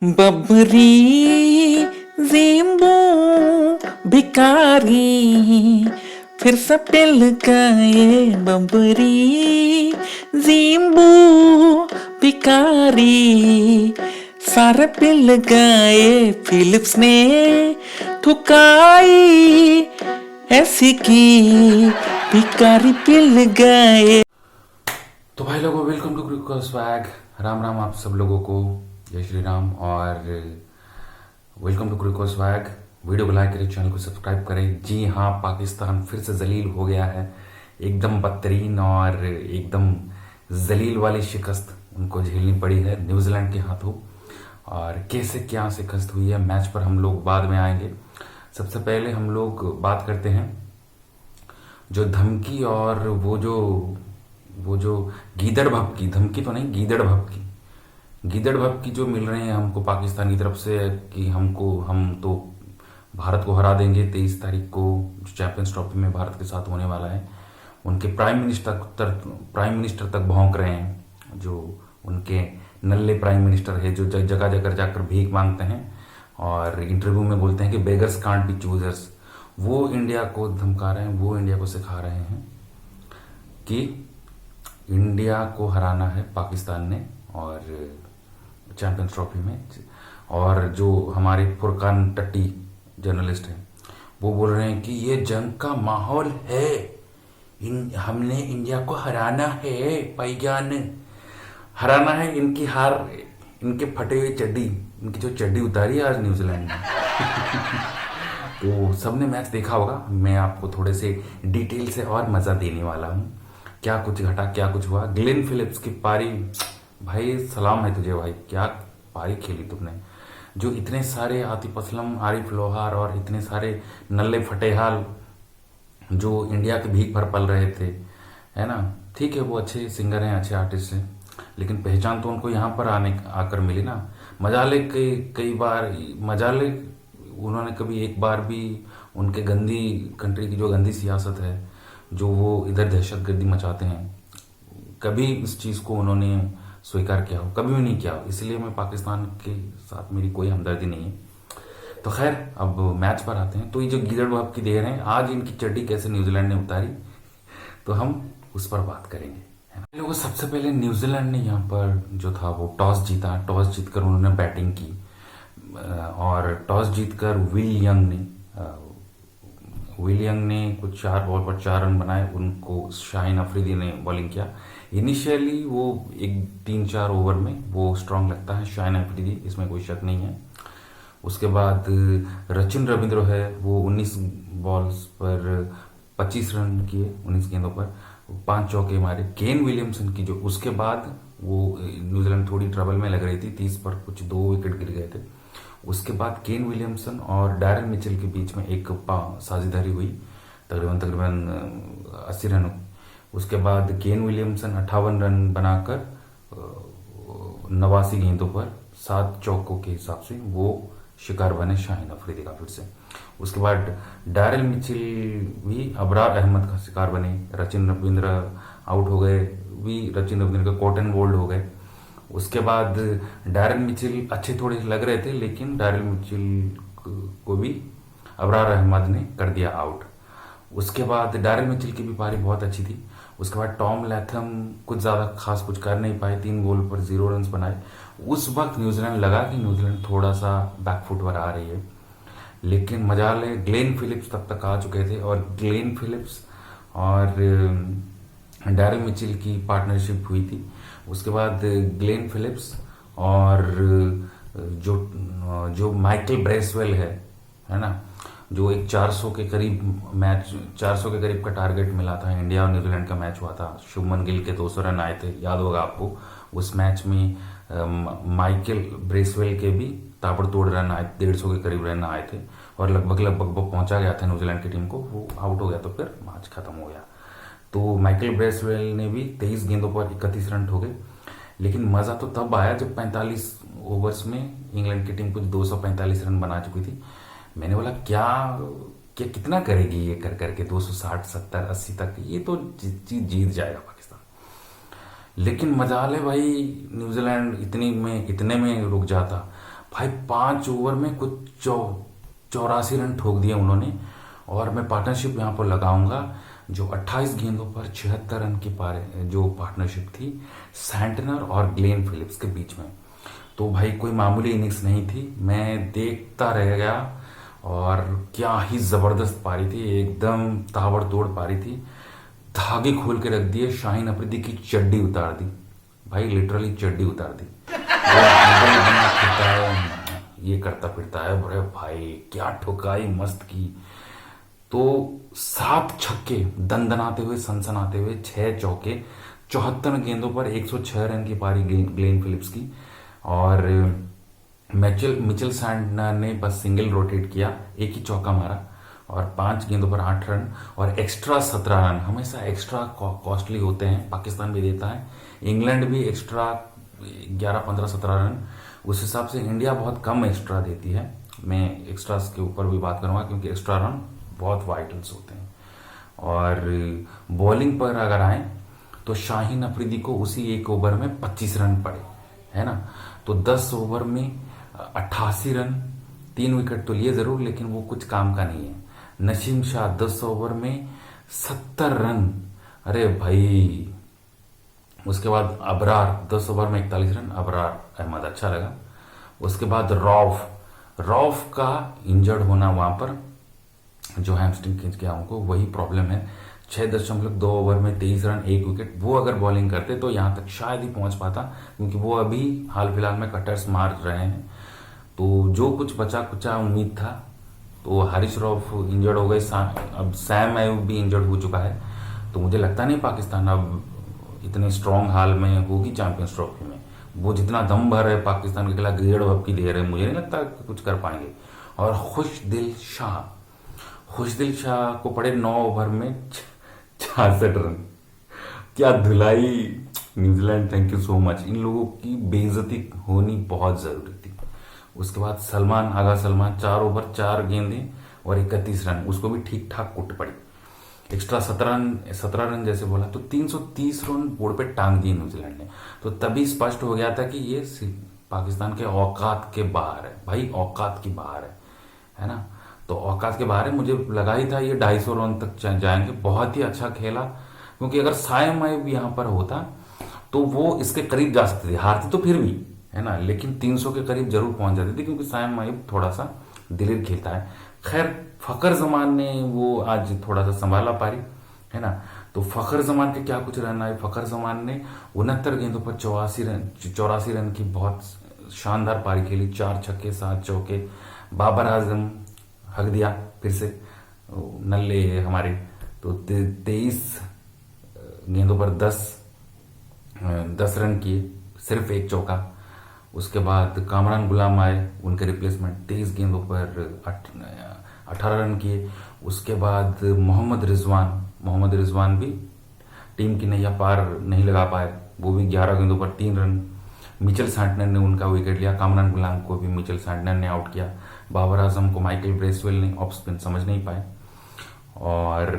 बबरी ज़ेम्बो भिखारी फिर सब पिल गए। बबरी ज़ेम्बो भिखारी सारे पिल गए। फिलिप्स ने ठुकाई ऐसी की भिखारी पिल गए। तो भाई लोगों, welcome to Crick Swag. Ram Ram आप सब लोगों को, जय श्री राम और welcome to Crick Swag. Video को लाइक करें, चैनल को सब्सक्राइब करें। जी हाँ, पाकिस्तान फिर से जलील हो गया है। एकदम बदतरीन और एकदम जलील वाली शिकस्त उनको झेलनी पड़ी है न्यूजीलैंड के हाथों। और कैसे क्या शिकस्त हुई है मैच पर हम लोग बाद में आएंगे। सबसे पहले हम लोग बात करते हैं जो धमकी और वो जो गीदड़ भपकी, धमकी तो नहीं, गीदड़ भपकी जो मिल रहे हैं हमको पाकिस्तान की तरफ से कि हम तो भारत को हरा देंगे 23 तारीख को जो चैंपियंस ट्रॉफी में भारत के साथ होने वाला है। उनके प्राइम मिनिस्टर तक भौंक रहे हैं। जो उनके नल्ले प्राइम मिनिस्टर है जो जगह जगह जाकर भीख मांगते हैं और इंटरव्यू में बोलते हैं कि बेगर्स कांट बी चूजर्स, वो इंडिया को धमका रहे हैं, वो इंडिया को सिखा रहे हैं कि इंडिया को हराना है पाकिस्तान ने और चैंपियंस ट्रॉफी में। और जो हमारे फुरकान टट्टी जर्नलिस्ट हैं वो बोल रहे हैं कि ये जंग का माहौल है, हमने इंडिया को हराना है, पैगान हराना है। इनकी हार, इनके फटे हुए चड्डी, इनकी जो चड्डी उतारी है आज न्यूजीलैंड ने तो सबने मैच देखा होगा। मैं आपको थोड़े से डिटेल से और मजा देने वाला हूँ, क्या कुछ घटा क्या कुछ हुआ। ग्लेन फिलिप्स की पारी, भाई सलाम है तुझे भाई, क्या पारी खेली तुमने। जो इतने सारे आतिफ असलम, आरिफ लोहार और इतने सारे नल्ले फटेहाल जो इंडिया के भीख पर पल रहे थे, है ना। ठीक है, वो अच्छे सिंगर हैं, अच्छे आर्टिस्ट हैं, लेकिन पहचान तो उनको यहाँ पर आकर मिली ना। मजाले कई बार मजाले उन्होंने कभी एक बार भी उनके गंदी कंट्री की जो गंदी सियासत है, जो वो इधर दहशतगर्दी मचाते हैं, कभी इस चीज़ को उन्होंने स्वीकार किया हो, कभी भी नहीं किया हो। इसलिए मैं पाकिस्तान के साथ मेरी कोई हमदर्दी नहीं है। तो खैर, अब मैच पर आते हैं। तो ये जो गीदड़ बाप की देर है, आज इनकी चड्डी कैसे न्यूजीलैंड ने उतारी, तो हम उस पर बात करेंगे, है ना। लोगों, सबसे पहले न्यूजीलैंड ने यहाँ पर जो था वो टॉस जीता। टॉस जीतकर उन्होंने बैटिंग की और टॉस जीतकर विल यंग ने कुछ 4 बॉल पर 4 रन बनाए। उनको शाहीन अफरीदी ने बॉलिंग किया। इनिशियली वो 3-4 ओवर में वो स्ट्रांग लगता है शाहीन अफरीदी, इसमें कोई शक नहीं है। उसके बाद रचिन रविंद्र है, वो 19 बॉल्स पर 25 रन किए, 19 गेंदों पर 5 चौके मारे। केन विलियमसन की जो उसके बाद वो न्यूजीलैंड थोड़ी ट्रबल में लग रही थी, 30 पर कुछ 2 विकेट गिर गए थे। उसके बाद केन विलियमसन और डैरल मिचेल के बीच में एक साझेदारी हुई, तकरीबन 80 रनों। उसके बाद केन विलियमसन 58 रन बनाकर 89 गेंदों पर 7 चौकों के हिसाब से वो शिकार बने शाहीन अफरीदी का फिर से। उसके बाद डैरल मिचेल भी अबरार अहमद का शिकार बने। रचिन रविंद्र आउट हो गए, भी रचिन रविंद्र का कॉटन बोल्ड हो गए। उसके बाद डैरल मिचेल अच्छे थोड़े लग रहे थे, लेकिन डैरल मिचेल को भी अबरार अहमद ने कर दिया आउट। उसके बाद डैरल मिचेल की भी पारी बहुत अच्छी थी। उसके बाद टॉम लैथम कुछ ज़्यादा खास कुछ कर नहीं पाए, 3 बॉल पर 0 रन बनाए। उस वक्त न्यूजीलैंड लगा कि न्यूजीलैंड थोड़ा सा बैकफुट पर आ रही है, लेकिन मजाल है ग्लेन फिलिप्स तक आ चुके थे और ग्लेन फिलिप्स और डैरल मिचेल की पार्टनरशिप हुई थी। उसके बाद ग्लेन फिलिप्स और जो माइकल ब्रेसवेल है ना, जो एक 400 के करीब का टारगेट मिला था। इंडिया और न्यूजीलैंड का मैच हुआ था, शुभमन गिल के 200 रन आए थे, याद होगा आपको। उस मैच में माइकल ब्रेसवेल के भी ताबड़तोड़ रन आए, 150 के करीब रन आए थे और लगभग पहुंचा गया था न्यूजीलैंड की टीम को। वो आउट हो गया तो फिर मैच खत्म हो गया। तो माइकल ब्रेसवेल ने भी 23 गेंदों पर 31 रन हो गए। लेकिन मजा तो तब आया जब 45 ओवर्स में इंग्लैंड की टीम कुछ 245 रन बना चुकी थी। मैंने बोला क्या कितना करेगी ये कर करके, 260, 70, 80 तक, ये तो जीत जाएगा पाकिस्तान। लेकिन मजाल है भाई, न्यूजीलैंड इतने में रुक जाता। भाई 5 ओवर में कुछ 84 रन ठोक दिए उन्होंने। और मैं पार्टनरशिप यहाँ पर लगाऊंगा जो 28 गेंदों पर 76 रन की जो पार्टनरशिप थी सैंटनर और ग्लेन फिलिप्स के बीच में। तो भाई कोई मामूली इनिंग्स नहीं थी, मैं देखता रह गया। और क्या ही जबरदस्त पारी थी, एकदम ताबड़तोड़ पारी थी। धागे खोल के रख दिए, शाहीन अफरीदी की चड्डी उतार दी भाई, लिटरली चड्डी उतार दी। वो फिरता है, ये करता फिरता है, बड़े भाई क्या ठुकाई मस्त की। तो 7 छक्के दनदनाते हुए सनसनाते हुए 6 चौके, 74 गेंदों पर 106 रन की पारी ग्लेन फिलिप्स की। और मिचेल सैंटनर ने बस सिंगल रोटेट किया, एक ही चौका मारा और 5 गेंदों पर 8 रन और एक्स्ट्रा 17 रन। हमेशा एक्स्ट्रा कॉस्टली होते हैं, पाकिस्तान भी देता है, इंग्लैंड भी एक्स्ट्रा 11, 15, 17 रन। उस हिसाब से इंडिया बहुत कम एक्स्ट्रा देती है। मैं एक्स्ट्रास के ऊपर भी बात करूंगा क्योंकि एक्स्ट्रा रन बहुत वाइटल्स होते हैं। और बॉलिंग पर अगर आए तो शाहीन अफरीदी को उसी एक ओवर में 25 रन पड़े, है ना। तो 10 ओवर में 88 रन, 3 विकेट तो लिए जरूर लेकिन वो कुछ काम का नहीं है। नसीम शाह 10 ओवर में 70 रन, अरे भाई। उसके बाद अबरार 10 ओवर में 41 रन, अबरार अहमद अच्छा लगा। उसके बाद रौफ का इंजर्ड होना, वहां पर जो हैमस्ट्रिंग खींच गया उनको, वही प्रॉब्लम है। 6.2 ओवर में 23 रन, 1 विकेट। वो अगर बॉलिंग करते तो यहां तक शायद ही पहुंच पाता क्योंकि वो अभी हाल फिलहाल में कटर्स मार रहे हैं। तो जो कुछ बचा कुचा उम्मीद था। तो हारिस रौफ इंजर्ड हो गए, अब सैम अयूब भी इंजर्ड हो चुका है। तो मुझे लगता नहीं पाकिस्तान अब इतने स्ट्रांग हाल में होगी चैंपियंस ट्रॉफी में। वो जितना दम भर है पाकिस्तान के खिलाफ, गेड़ वब की देर है, मुझे नहीं लगता कुछ कर पाएंगे। और खुशदिल शाह को पड़े 9 ओवर में 66 रन। क्या धुलाई New Zealand, thank you so much. इन लोगों की बेइज्जती होनी बहुत जरूरी थी। उसके बाद आगा सलमान 4 ओवर 4 गेंदें और 31 रन, उसको भी ठीक ठाक कुट पड़ी। एक्स्ट्रा 17 रन जैसे बोला तो 330 रन बोर्ड पे टांग दिए न्यूजीलैंड ने। तो तभी स्पष्ट हो गया था कि ये पाकिस्तान के औकात के बाहर है भाई, औकात की बाहर है ना। तो औकात के बाहर है, मुझे लगा ही था ये 250 रन तक जाएंगे। बहुत ही अच्छा खेला क्योंकि अगर सायम अयूब यहाँ पर होता तो वो इसके करीब जा सकते थे, हारते तो फिर भी, है ना, लेकिन 300 के करीब जरूर पहुंच जाते थे क्योंकि सायम अयूब थोड़ा सा दिलेर खेलता है। खैर फखर जमान ने वो आज थोड़ा सा संभाला पारी, है ना। तो फखर जमान के क्या कुछ रन आए। फखर जमान ने 69 गेंदों पर 84 रन की बहुत शानदार पारी खेली, 4 छक्के 7 चौके। बाबर आजम हक दिया फिर से, नल्ले हमारे। तो 23 गेंदों पर 10 रन किए, सिर्फ 1 चौका। उसके बाद कामरान गुलाम आए, उनके रिप्लेसमेंट, 23 गेंदों पर 18 रन किए। उसके बाद मोहम्मद रिजवान भी टीम की नैया पार नहीं लगा पाए, वो भी 11 गेंदों पर 3 रन। मिचेल सैंटनर ने उनका विकेट लिया, कामरान गुलाम को भी मिचेल सैंटनर ने आउट किया। बाबर आजम को माइकल ब्रेसवेल ने ऑफ स्पिन समझ नहीं पाए। और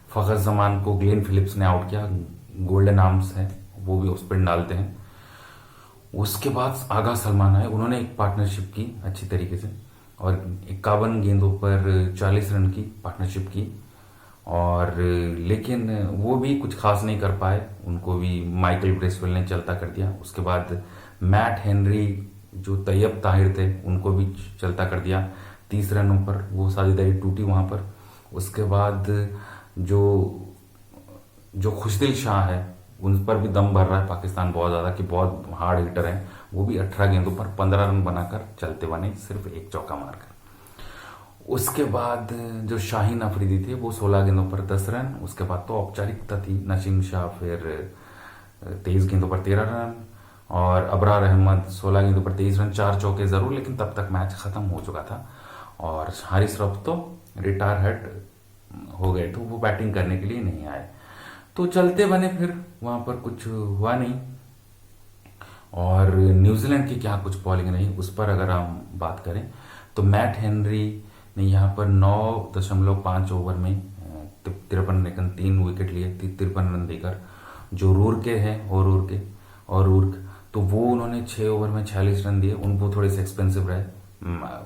फखर जमान को ग्लेन फिलिप्स ने आउट किया, गोल्डन आर्म्स है वो भी ऑफ स्पिन डालते हैं। उसके बाद आगा सलमान आए, उन्होंने एक पार्टनरशिप की अच्छी तरीके से और 51 गेंदों पर 40 रन की पार्टनरशिप की। और लेकिन वो भी कुछ खास नहीं कर पाए, उनको भी माइकल ब्रेसवेल ने चलता कर दिया। उसके बाद मैट हेनरी जो तैयब ताहिर थे उनको भी चलता कर दिया, 30 रनों पर वो साझेदारी टूटी वहां पर। उसके बाद जो खुशदिल शाह है उन पर भी दम भर रहा है पाकिस्तान बहुत ज्यादा, कि बहुत हार्ड हिटर है। वो भी 18 गेंदों पर 15 रन बनाकर चलते बने, सिर्फ 1 चौका मारकर। उसके बाद जो शाहीन अफरीदी थे वो 16 गेंदों पर 10 रन। उसके बाद तो औपचारिकता थी, नसीम शाह फिर 23 गेंदों पर 13 रन और अबरार अहमद 16 गेंदों पर 23 रन, 4 चौके जरूर, लेकिन तब तक मैच खत्म हो चुका था। और हारिस रौफ तो रिटायर हेड हो गए, तो वो बैटिंग करने के लिए नहीं आए। तो चलते बने, फिर वहां पर कुछ हुआ नहीं। और न्यूजीलैंड की क्या कुछ बॉलिंग रही उस पर अगर हम बात करें तो मैट हेनरी ने यहाँ पर 9.5 ओवर में 53 रन, 3 विकेट लिए, 53 रन देकर, जो रूर के हैं और रूर्क तो वो उन्होंने 6 ओवर में 46 रन दिए। उनको थोड़े से एक्सपेंसिव रहे,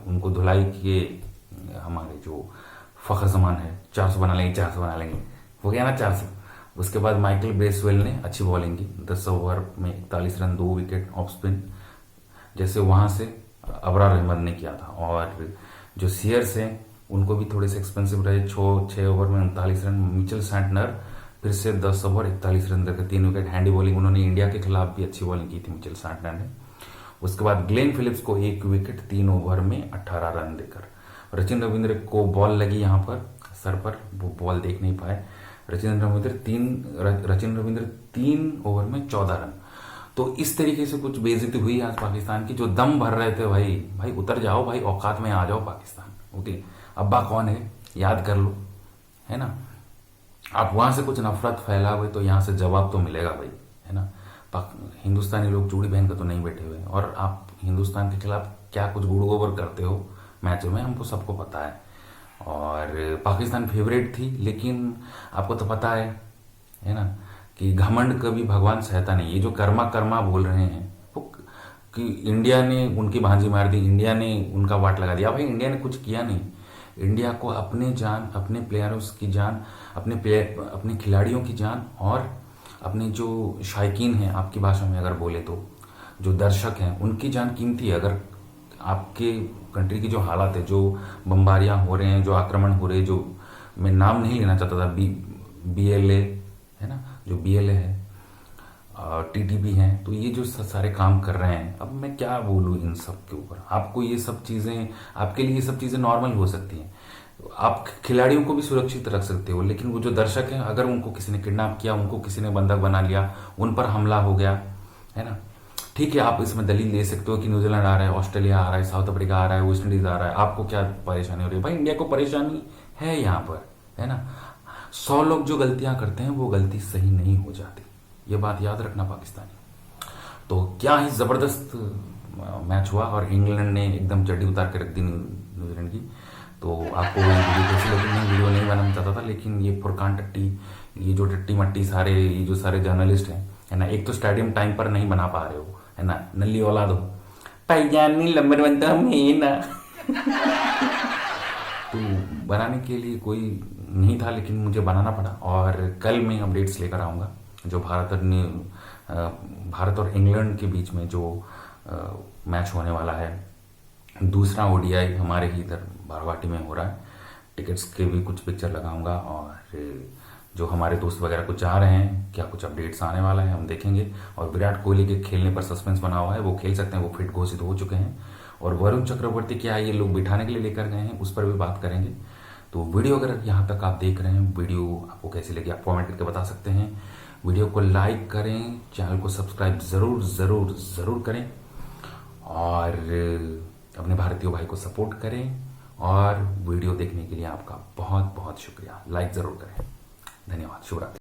उनको धुलाई किए हमारे जो फखर जमान है, 400 बना लेंगे, 400 बना लेंगे, वो गया ना 400। उसके बाद माइकल ब्रेसवेल ने अच्छी बॉलिंग की, 10 ओवर में 41 रन, 2 विकेट ऑफ स्पिन, जैसे वहां से अबरार अहमद ने किया था। और जो सीयर्स हैं उनको भी थोड़े से एक्सपेंसिव रहे, 6 ओवर में 39 रन। मिचेल सैंटनर फिर से 10 ओवर 41 रन करके 3 विकेट, हैंडी बॉलिंग, उन्होंने इंडिया के खिलाफ भी अच्छी बॉलिंग की थी मिचेल सैंटनर ने। उसके बाद ग्लेन फिलिप्स को 1 विकेट 3 ओवर में 18 रन देकर। रचिन रविंद्र को बॉल लगी यहाँ पर सर पर, वो बॉल देख नहीं पाए। रचिन रविंद्र 3 ओवर में 14 रन। तो इस तरीके से कुछ बेइज्जती हुई आज पाकिस्तान की, जो दम भर रहे थे भाई उतर जाओ भाई, औकात में आ जाओ पाकिस्तान। ओके, अब्बा कौन है याद कर लो, है ना। आप वहां से कुछ नफरत फैलाओगे तो यहाँ से जवाब तो मिलेगा भाई, है ना। हिंदुस्तानी लोग चूड़ी पहन कर तो नहीं बैठे हुए, और आप हिंदुस्तान के खिलाफ क्या कुछ गुड़ गोबर करते हो मैचों में, हमको सबको पता है। और पाकिस्तान फेवरेट थी, लेकिन आपको तो पता है ना, कि घमंड कभी भगवान सहता नहीं। ये जो कर्मा कर्मा बोल रहे हैं वो कि इंडिया ने उनकी भांजी मार दी, इंडिया ने उनका वाट लगा दिया। भाई इंडिया ने कुछ किया नहीं। इंडिया को अपने जान, अपने प्लेयर्स की जान, अपने खिलाड़ियों की जान, और अपने जो शायकीन हैं, आपकी भाषा में अगर बोले तो जो दर्शक हैं, उनकी जान कीमती है। अगर आपके कंट्री की जो हालात है, जो बमबारियां हो रहे हैं, जो आक्रमण हो रहे हैं, जो मैं नाम नहीं लेना चाहता था, BLA है ना, जो BLA है, TTP हैं, तो ये जो सारे काम कर रहे हैं, अब मैं क्या बोलूँ इन सब के ऊपर। आपको ये सब चीज़ें, आपके लिए ये सब चीज़ें नॉर्मल हो सकती हैं, आप खिलाड़ियों को भी सुरक्षित रख सकते हो, लेकिन वो जो दर्शक हैं, अगर उनको किसी ने किडनैप किया, उनको किसी ने बंधक बना लिया, उन पर हमला हो गया, है ना, ठीक है, आप इसमें दलील दे सकते हो कि न्यूजीलैंड आ रहा है, ऑस्ट्रेलिया आ रहा है, साउथ अफ्रीका आ रहा है, वेस्ट इंडीज आ रहा है, आपको क्या परेशानी हो रही है। भाई इंडिया को परेशानी है यहाँ पर, है ना। 100 लोग जो गलतियां करते हैं वो गलती सही नहीं हो जाती, ये बात याद रखना पाकिस्तानी। तो क्या ही जबरदस्त मैच हुआ, और इंग्लैंड ने एकदम चड्डी उतार के रख दी न्यूजीलैंड की। तो आपको वीडियो कैसी लगी? मैं वीडियो नहीं बनाना चाहता था, लेकिन ये फुरकान टट्टी, ये जो टट्टी मट्टी सारे, ये जो सारे जर्नलिस्ट हैं, है ना, एक तो स्टेडियम टाइम पर नहीं बना पा रहे हो, है ना, नल्ली औलाद हो, पैजानी लंबर बनता हमें ना तो बनाने के लिए कोई नहीं था, लेकिन मुझे बनाना पड़ा। और कल मैं अपडेट्स लेकर आऊँगा जो भारत और इंग्लैंड के बीच में जो मैच होने वाला है। दूसरा ODI हमारे ही इधर बारवाटी में हो रहा है। टिकट्स के भी कुछ पिक्चर लगाऊंगा, और जो हमारे दोस्त वगैरह कुछ जा रहे हैं, क्या कुछ अपडेट्स आने वाला है हम देखेंगे। और विराट कोहली के खेलने पर सस्पेंस बना हुआ है, वो खेल सकते हैं, वो फिट घोषित हो चुके हैं। और वरुण चक्रवर्ती क्या ये लोग बिठाने के लिए लेकर गए हैं, उस पर भी बात करेंगे। तो वीडियो अगर यहाँ तक आप देख रहे हैं, वीडियो आपको कैसी लगी आप कमेंट करके बता सकते हैं। वीडियो को लाइक करें, चैनल को सब्सक्राइब जरूर जरूर जरूर करें, और अपने भारतीय भाई को सपोर्ट करें। और वीडियो देखने के लिए आपका बहुत बहुत शुक्रिया। लाइक जरूर करें। धन्यवाद। शुभ रात्रि।